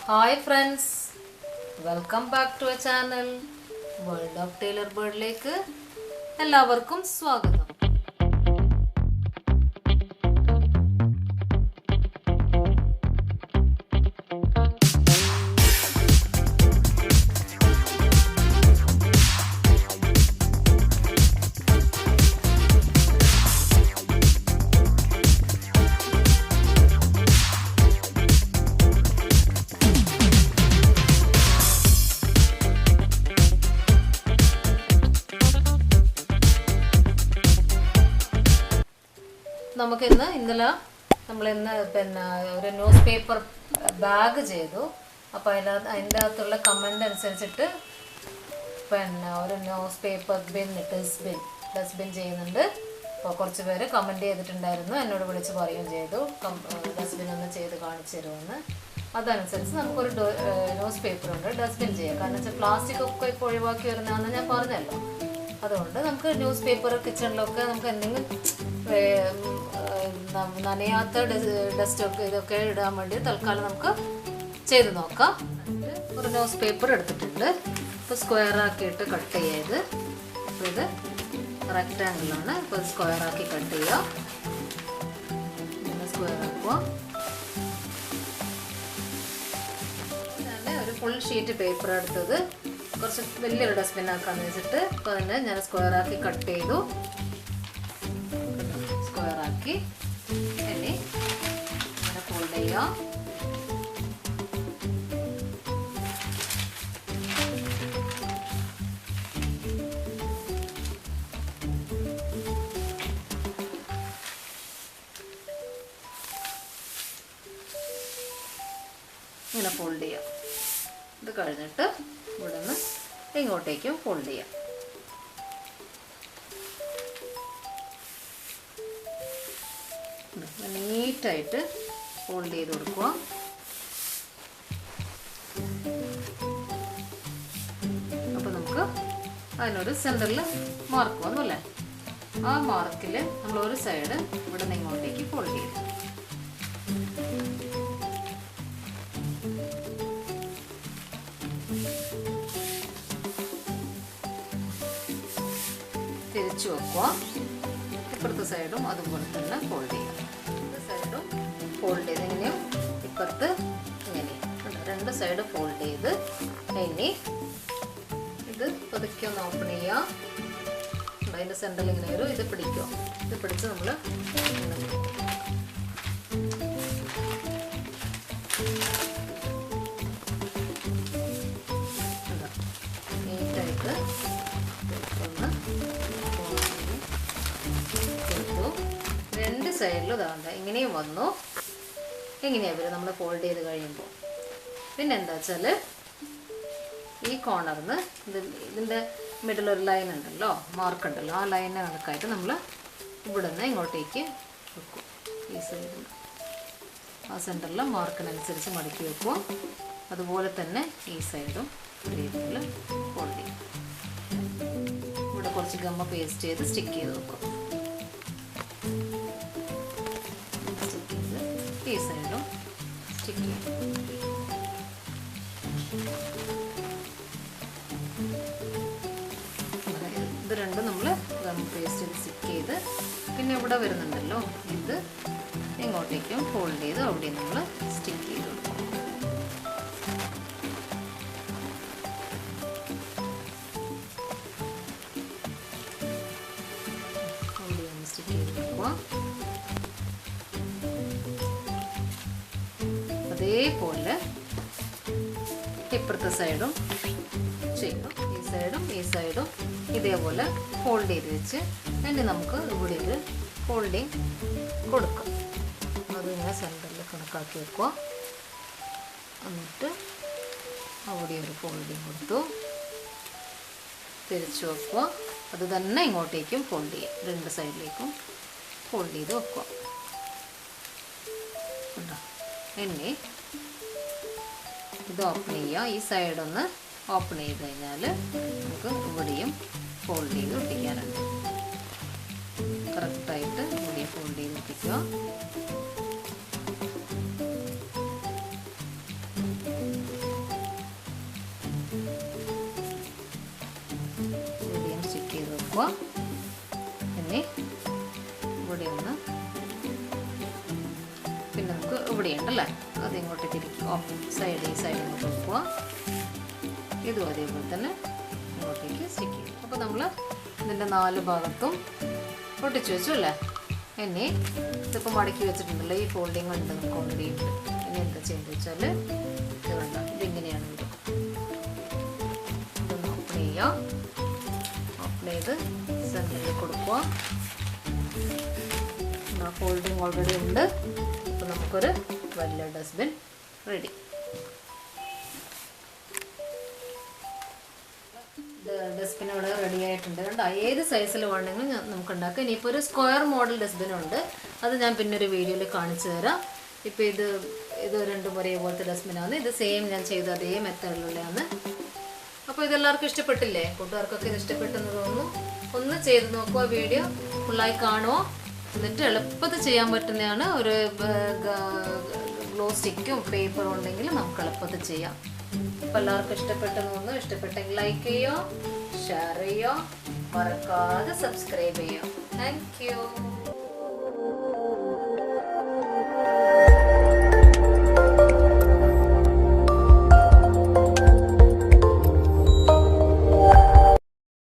Hi friends, welcome back to our channel World of Tailor Bird ലേക്ക് എല്ലാവർക്കും സ്വാഗതം. നമുക്ക് ഇന്നലെ നമ്മൾ ഒരു ന്യൂസ് പേപ്പർ ബാഗ് ചെയ്തു. അപ്പോൾ അതിൻ്റെ അകത്തുള്ള കമൻ്റ് അനുസരിച്ചിട്ട് ഒരു ന്യൂസ് പേപ്പർ ഡസ്റ്റ്ബിൻ ചെയ്യുന്നുണ്ട്. അപ്പോൾ കുറച്ച് പേര് കമൻറ്റ് ചെയ്തിട്ടുണ്ടായിരുന്നു, എന്നോട് വിളിച്ച് പറയുകയും ചെയ്തു ഡസ്റ്റ്ബിൻ ഒന്ന് ചെയ്ത് കാണിച്ചു തരുമെന്ന്. അതനുസരിച്ച് നമുക്കൊരു ന്യൂസ് പേപ്പറുണ്ട് ഡസ്റ്റ്ബിൻ ചെയ്യാം. കാരണം വെച്ചാൽ പ്ലാസ്റ്റിക് ഒക്കെ ഇപ്പോൾ ഒഴിവാക്കി വരുന്നതാണെന്ന് ഞാൻ പറഞ്ഞല്ലോ. അതുകൊണ്ട് നമുക്ക് ന്യൂസ് പേപ്പർ കിച്ചണിലൊക്കെ നമുക്ക് എന്തെങ്കിലും നനയാത്ത ഡസ്റ്റൊക്കെ ഇതൊക്കെ ഇടാൻ വേണ്ടി തൽക്കാലം നമുക്ക് ചെയ്ത് നോക്കാം. ഒരു ന്യൂസ് പേപ്പർ എടുത്തിട്ടുണ്ട്. ഇപ്പോൾ സ്ക്വയറാക്കിയിട്ട് കട്ട് ചെയ്യത്. അപ്പോൾ ഇത് റെക്റ്റാങ്കിളാണ്. ഇപ്പോൾ സ്ക്വയറാക്കി കട്ട് ചെയ്യുക. ഇങ്ങനെ സ്ക്വയറാക്കുക. ഞാൻ ഒരു ഫുൾ ഷീറ്റ് പേപ്പർ എടുത്തത് കുറച്ച് വലിയൊരു ഡസ്റ്റ്ബിൻ ആക്കാന്ന് വെച്ചിട്ട് അപ്പോൾ അതിനെ ഞാൻ സ്ക്വയറാക്കി കട്ട് ചെയ്തു. സ്ക്വയറാക്കി ഇനി ഇങ്ങനെ ഫോൾഡ് ചെയ്യാം. ഇങ്ങനെ ഫോൾഡ് ചെയ്യാം. ഇത് കഴിഞ്ഞിട്ട് ഇവിടെ നിന്ന് ഇങ്ങോട്ടേക്കും ഫോൾഡ് ചെയ്യാം. നീറ്റായിട്ട് ഫോൾഡ് ചെയ്ത് കൊടുക്കുക. അപ്പോൾ നമുക്ക് അതിനൊരു സെൻറ്ററിൽ മാർക്ക് വന്നല്ലേ, ആ മാർക്കിൽ നമ്മൾ ഒരു സൈഡ് ഇവിടെ നിന്ന് ഇങ്ങോട്ടേക്ക് ഫോൾഡ് ചെയ്യും. തിരിച്ചു വെക്കുക. ഇപ്പുറത്തെ സൈഡും അതുപോലെ തന്നെ ഫോൾഡ് ചെയ്യുക. സൈഡും ഫോൾഡ് ചെയ്ത് ഇങ്ങനെയും ഇപ്പുറത്ത് ഇങ്ങനെയും രണ്ട് സൈഡ് ഫോൾഡ് ചെയ്ത് ഇനി ഇത് പതുക്കെ ഒന്ന് ഓപ്പൺ ചെയ്യുക. അതിൻ്റെ സെൻറ്ററിൽ ഇങ്ങനെ വരും. ഇത് പിടിക്കുക. ഇത് പിടിച്ച് നമ്മൾ നീറ്റായിട്ട് ഒന്ന് രണ്ട് സൈഡിലും ഇതാണ്ട ഇങ്ങനെയും വന്നു. എങ്ങനെയാണ് വരും നമ്മൾ ഫോൾഡ് ചെയ്ത് കഴിയുമ്പോൾ. പിന്നെ എന്താ വെച്ചാൽ ഈ കോർണറിന്ന് ഇതിൻ്റെ മിഡിൽ ഒരു ലൈൻ ഉണ്ടല്ലോ, മാർക്ക് ഉണ്ടല്ലോ, ആ ലൈനിന് കണക്കായിട്ട് നമ്മൾ ഇവിടെ നിന്ന് ഇങ്ങോട്ടേക്ക് വെക്കും. ഈ സൈഡിൽ ആ സെൻറ്ററിൽ മാർക്കിനനുസരിച്ച് മടക്കി വെക്കും. അതുപോലെ തന്നെ ഈ സൈഡും രീതിയിൽ ഫോൾഡ് ചെയ്യും. ഇവിടെ കുറച്ച് ഗമ്മ പേസ്റ്റ് ചെയ്ത് സ്റ്റിക്ക് ചെയ്ത് വെക്കും. ഈ സൈഡും സ്റ്റിക്ക് ചെയ്യും. ഇത് രണ്ടും നമ്മൾ ഗം പേസ്റ്റ് ചെയ്ത് സ്റ്റിക്ക് ചെയ്ത് പിന്നെ ഇവിടെ വരുന്നുണ്ടല്ലോ, ഇത് ഇങ്ങോട്ടേക്കും ഫോൾഡ് ചെയ്ത് അവിടെ നമ്മൾ സ്റ്റിക്ക് ചെയ്ത് കൊടുക്കും. അവിടെ ഒന്ന് സ്റ്റിക്ക് ചെയ്ത് കൊടുക്കുക. അതേപോലെ ഇപ്പുറത്തെ സൈഡും ചെയ്യണം. ഈ സൈഡും ഇതേപോലെ ഫോൾഡ് ചെയ്ത് വെച്ച് ഇനി നമുക്ക് ഇവിടെ ഒരു ഫോൾഡിങ് കൊടുക്കാം. അതിങ്ങനെ സെൻറ്ററിൽ കണക്കാക്കി വെക്കുക. എന്നിട്ട് അവിടെ ഒരു ഫോൾഡിങ് കൊടുത്തു. തിരിച്ചു വെക്കുക. അത് തന്നെ ഇങ്ങോട്ടേക്കും ഫോൾഡ് ചെയ്യുക. രണ്ട് സൈഡിലേക്കും ഫോൾഡ് ചെയ്ത് വെക്കുക. ഇനി ഇത് ഓപ്പൺ ചെയ്യുക. ഈ സൈഡൊന്ന് ഓപ്പൺ ചെയ്ത് കഴിഞ്ഞാൽ നമുക്ക് ഇവിടെയും ഫോൾഡ് ചെയ്ത് ഒട്ടിക്കാനുണ്ട്. കറക്റ്റായിട്ട് ഇവിടെയും ഫോൾഡ് ചെയ്ത് ഒട്ടിക്കുക. കൊടുക്കുക. ഇനി ഇവിടെ ഒന്ന്, പിന്നെ നമുക്ക് ഇവിടെ ഉണ്ടല്ലേ, അത് ഇങ്ങോട്ട് തിരിക്കുക. സൈഡിൽ കൊടുക്കുക. ഇതും അതേപോലെ തന്നെ ഇങ്ങോട്ടേക്ക് സ്റ്റിക്ക് ചെയ്യും. അപ്പോൾ നമ്മൾ ഇതിൻ്റെ 4 ഭാഗത്തും ഒട്ടിച്ചു വെച്ചു അല്ലേ. ഇനി ഇതിപ്പോൾ മടക്കി വെച്ചിട്ടുണ്ടല്ലോ, ഈ ഫോൾഡിങ് ഉണ്ട് നമുക്ക് ഓൾറെഡി ഉണ്ട്. ഇനി എന്താ ചെയ്യുന്നത് വെച്ചാൽ ഇത് കണ്ട, ഇതിങ്ങനെയാണ് വരും. ഇതൊന്ന് ഓപ്പൺ ചെയ്യുക. ഓപ്പൺ ചെയ്ത് സെൻറ്ററിൽ കൊടുക്കുക. ഫോൾഡിങ് ഓൾറെഡി ഉണ്ട്. അപ്പോൾ നമുക്കൊരു വലിയ ഡസ്റ്റ്ബിൻ റെഡി. ഡസ്റ്റ്ബിൻ ഇവിടെ റെഡി ആയിട്ടുണ്ട്. കണ്ടോ, ഏത് സൈസിൽ വേണമെങ്കിലും നമുക്ക് ഉണ്ടാക്കാം. ഇനിയിപ്പോൾ ഒരു സ്ക്വയർ മോഡൽ ഡസ്റ്റ്ബിൻ ഉണ്ട്, അത് ഞാൻ പിന്നെ ഒരു വീഡിയോയിൽ കാണിച്ചു തരാം. ഇപ്പോൾ ഇത് രണ്ടും ഒരേപോലത്തെ ഡസ്റ്റ്ബിനാണ്. ഇത് സെയിം ഞാൻ ചെയ്ത അതേ മെത്തേഡിലുള്ളതാണ്. അപ്പോൾ ഇതെല്ലാവർക്കും ഇഷ്ടപ്പെട്ടില്ലേ? കൂട്ടുകാർക്കൊക്കെ ഇത് ഇഷ്ടപ്പെട്ടെന്ന് തോന്നുന്നു. ഒന്ന് ചെയ്ത് നോക്കുക, വീഡിയോ ഫുള്ളായി കാണുമോ. എന്നിട്ട് എളുപ്പത്തിൽ ചെയ്യാൻ പറ്റുന്നതാണ്. ഒരു ഗ്ലോ സ്റ്റിക്കും പേപ്പറും ഉണ്ടെങ്കിൽ നമുക്ക് എളുപ്പത്തിൽ ചെയ്യാം. അപ്പോൾ എല്ലാവർക്കും ഇഷ്ടപ്പെട്ടെന്ന് തോന്നുന്നു. ഇഷ്ടപ്പെട്ടെങ്കിൽ ലൈക്ക് ചെയ്യുക, ഷെയർ ചെയ്യുക, മറക്കാതെ സബ്സ്ക്രൈബ് ചെയ്യുക. Thank you.